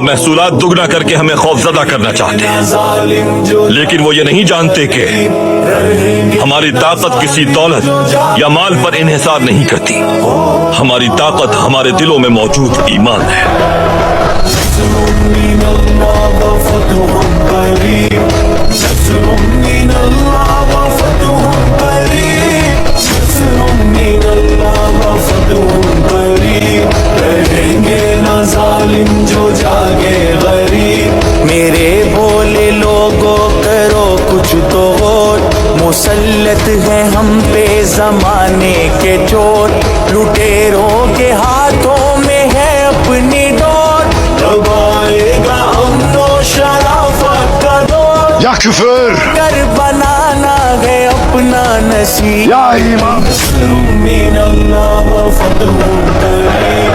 وہ محصولات دگنا کر کے ہمیں خوفزدہ کرنا چاہتے ہیں، لیکن وہ یہ نہیں جانتے کہ ہماری طاقت کسی دولت یا مال پر انحصار نہیں کرتی. ہماری طاقت ہمارے دلوں میں موجود ایمان ہے. جو جاگے غریب میرے بولے لوگوں کرو کچھ تو غور، مسلط ہے ہم پہ زمانے کے چور، لٹیروں کے ہاتھوں میں ہے اپنی ڈور، دبائے گا امن و شرافت کا دور. یا küfür, کر بنانا ہے اپنا نصیب، ya iman. من اللہ و فتح قریب.